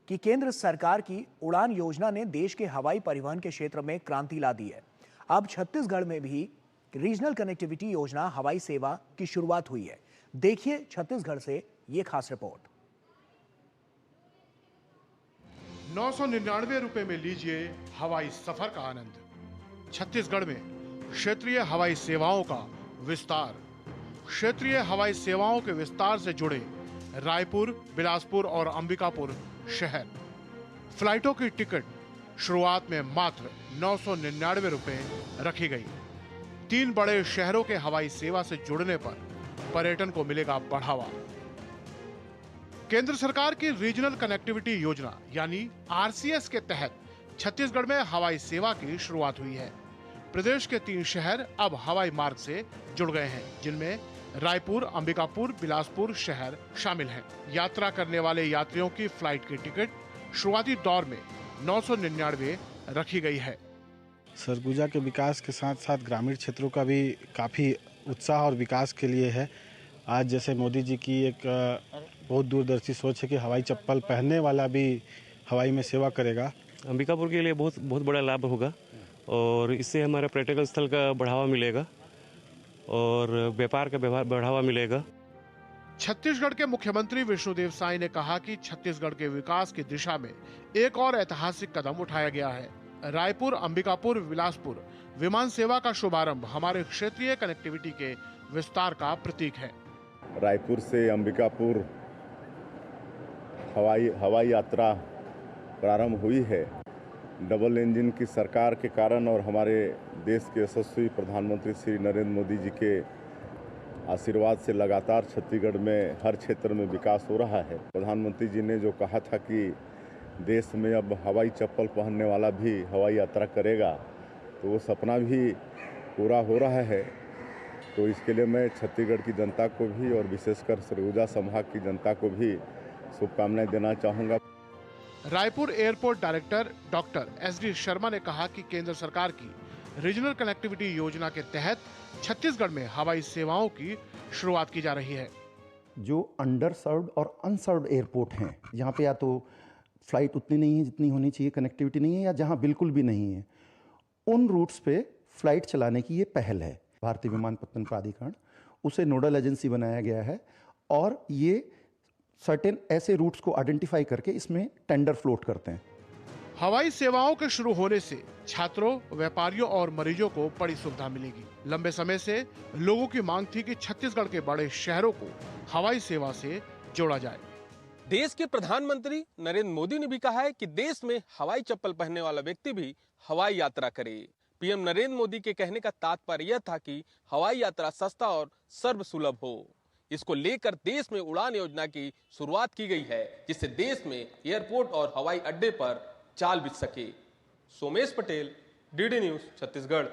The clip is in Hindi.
कि केंद्र सरकार की उड़ान योजना ने देश के हवाई परिवहन के क्षेत्र में क्रांति ला दी है। अब छत्तीसगढ़ में भी रीजनल कनेक्टिविटी योजना हवाई सेवा की शुरुआत हुई है। देखिए छत्तीसगढ़ से ये खास रिपोर्ट। 999 रुपए में लीजिए हवाई सफर का आनंद। छत्तीसगढ़ में क्षेत्रीय हवाई सेवाओं का विस्तार। क्षेत्रीय हवाई सेवाओं के विस्तार से जुड़े रायपुर, बिलासपुर और अंबिकापुर शहर। फ्लाइटों की टिकट शुरुआत में मात्र 999 रुपए रखी गई। 3 बड़े शहरों के हवाई सेवा से जुड़ने पर पर्यटन को मिलेगा बढ़ावा। केंद्र सरकार की रीजनल कनेक्टिविटी योजना यानी आरसीएस के तहत छत्तीसगढ़ में हवाई सेवा की शुरुआत हुई है। प्रदेश के 3 शहर अब हवाई मार्ग से जुड़ गए हैं, जिनमें रायपुर, अंबिकापुर, बिलासपुर शहर शामिल हैं। यात्रा करने वाले यात्रियों की फ्लाइट की टिकट शुरुआती दौर में 999 रखी गई है। सरगुजा के विकास के साथ साथ ग्रामीण क्षेत्रों का भी काफ़ी उत्साह और विकास के लिए है। आज जैसे मोदी जी की एक बहुत दूरदर्शी सोच है कि हवाई चप्पल पहनने वाला भी हवाई में सेवा करेगा। अंबिकापुर के लिए बहुत बड़ा लाभ होगा और इससे हमारे पर्यटन स्थल का बढ़ावा मिलेगा और व्यापार का बढ़ावा मिलेगा। छत्तीसगढ़ के मुख्यमंत्री विष्णुदेव साय ने कहा कि छत्तीसगढ़ के विकास की दिशा में एक और ऐतिहासिक कदम उठाया गया है। रायपुर, अंबिकापुर, बिलासपुर विमान सेवा का शुभारंभ हमारे क्षेत्रीय कनेक्टिविटी के विस्तार का प्रतीक है। रायपुर से अंबिकापुर हवाई यात्रा प्रारंभ हुई है। डबल इंजन की सरकार के कारण और हमारे देश के यशस्वी प्रधानमंत्री श्री नरेंद्र मोदी जी के आशीर्वाद से लगातार छत्तीसगढ़ में हर क्षेत्र में विकास हो रहा है। प्रधानमंत्री जी ने जो कहा था कि देश में अब हवाई चप्पल पहनने वाला भी हवाई यात्रा करेगा, तो वो सपना भी पूरा हो रहा है। तो इसके लिए मैं छत्तीसगढ़ की जनता को भी और विशेषकर सरगुजा संभाग की जनता को भी शुभकामनाएं देना चाहूँगा। Raipur airport director doctor SD Sharma ने कहा कि केंद्र सरकार की रीजनल कनेक्टिविटी योजना के तहत छत्तीसगढ़ में हवाई सेवाओं की शुरुआत की जा रही है। जो अंडर सर्व्ड और अनसर्व्ड एयरपोर्ट हैं, जहाँ पे या तो फ्लाइट उतनी नहीं है जितनी होनी चाहिए, कनेक्टिविटी नहीं है, या जहाँ बिल्कुल भी नहीं है, उन रूट्स पे फ्लाइट चलाने की ये पहल है। भारतीय विमानपत्तन प्राधिकरण उसे नोडल एजेंसी बनाया गया है और ये सर्टेन ऐसे रूट्स को आइडेंटिफाई करके इसमें टेंडर फ्लोट करते हैं। हवाई सेवाओं के शुरू होने से छात्रों, व्यापारियों और मरीजों को बड़ी सुविधा मिलेगी। लंबे समय से लोगों की मांग थी कि छत्तीसगढ़ के बड़े शहरों को हवाई सेवा से जोड़ा जाए। देश के प्रधानमंत्री नरेंद्र मोदी ने भी कहा है कि देश में हवाई चप्पल पहनने वाला व्यक्ति भी हवाई यात्रा करे। पीएम नरेंद्र मोदी के कहने का तात्पर्य यह था कि हवाई यात्रा सस्ता और सर्वसुलभ हो। इसको लेकर देश में उड़ान योजना की शुरुआत की गई है, जिससे देश में एयरपोर्ट और हवाई अड्डे पर चाल बिछ सके। Somesh Patel, DD news, Chhattisgarh.